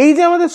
এই যে আমাদের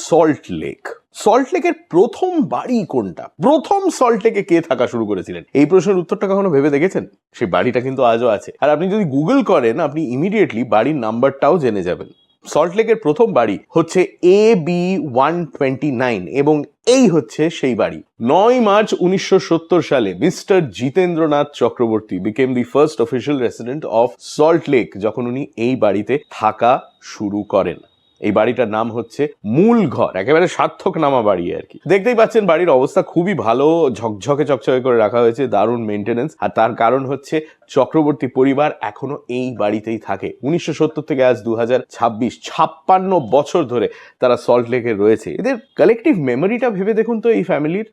সল্ট লেকের প্রথম বাড়ি কোনটা, প্রথম সল্ট লেকে কে থাকা শুরু করেছিলেন, এই প্রশ্নের উত্তরটা কখনো ভেবে দেখেছেন? সেই বাড়িটা কিন্তু আজও আছে, আর আপনি যদি গুগল করেন আপনি ইমিডিয়েটলি বাড়ির নাম্বারটাও জেনে যাবেন। সল্ট লেকের প্রথম বাড়ি হচ্ছে AB-129 এবং এই হচ্ছে সেই বাড়ি। 9 মার্চ 1970 সালে mister Jitendranath Chakraborty became the first official resident of salt lake যখন উনি এই বাড়িতে থাকা শুরু করেন। এই বাড়িটার নাম হচ্ছে মূল ঘর, একেবারে সার্থক নামা বাড়ি আর কি। দেখতেই পাচ্ছেন বাড়ির অবস্থা খুবই ভালো, ঝকঝকে চকচকে করে রাখা হয়েছে, দারুণ মেনটেনেন্স। আর তার কারণ হচ্ছে চক্রবর্তী পরিবার এখনো এই বাড়িতেই থাকে। 1970 থেকে আজ 2026, 56 বছর ধরে তারা সল্ট লেকে রয়েছে। এদের কালেকটিভ মেমোরিটা ভেবে দেখুন তো এই ফ্যামিলির।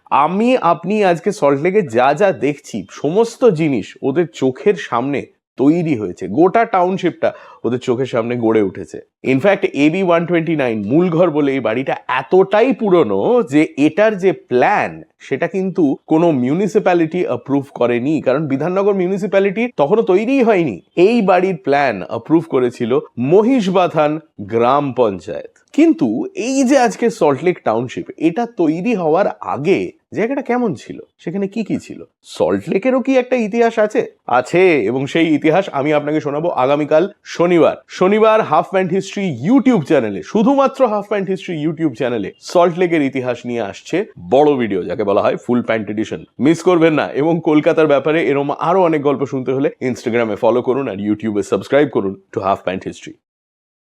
আপনি আজকে সল্ট লেকে যা যা দেখছি সমস্ত জিনিস ওদের চোখের সামনে তৈরি হয়েছে, গোটা টাউনশিপটা ওদের চোখের সামনে গড়ে উঠেছে। ইনফ্যাক্ট AB-129 মূল ঘর বলে এই বাড়িটা এতটাই পুরনো যে এটার যে প্ল্যান সেটা কিন্তু কোনো মিউনিসিপ্যালিটি অ্যাপ্রুভ করেনি, কারণ বিধাননগর মিউনিসিপ্যালিটি তখনও তৈরিই হয়নি। এই বাড়ির প্ল্যান অ্যাপ্রুভ করেছিল মহিষবাথান গ্রাম পঞ্চায়েত। কিন্তু এই যে আজকে সল্টলেক টাউনশিপ, এটা তৈরি হওয়ার আগে জায়গাটা কেমন ছিল, সেখানে কি কি ছিল, সল্টলেকেরও কি একটা ইতিহাস আছে এবং সেই ইতিহাস আমি আপনাকে শোনাবো আগামীকাল শনিবার হাফ প্যান্ট হিস্ট্রি ইউটিউব চ্যানেলে, শুধুমাত্র হাফ প্যান্ট হিস্ট্রি ইউটিউব চ্যানেলে সল্টলেকের ইতিহাস নিয়ে আসছে বড় ভিডিও, যাকে বলা হয় ফুল প্যান্ট এডিশন। মিস করবেন না। এবং কলকাতার ব্যাপারে এরকম আরো অনেক গল্প শুনতে হলে ইনস্টাগ্রামে ফলো করুন আর ইউটিউবে সাবস্ক্রাইব করুন টু হাফ প্যান্ট হিস্ট্রি।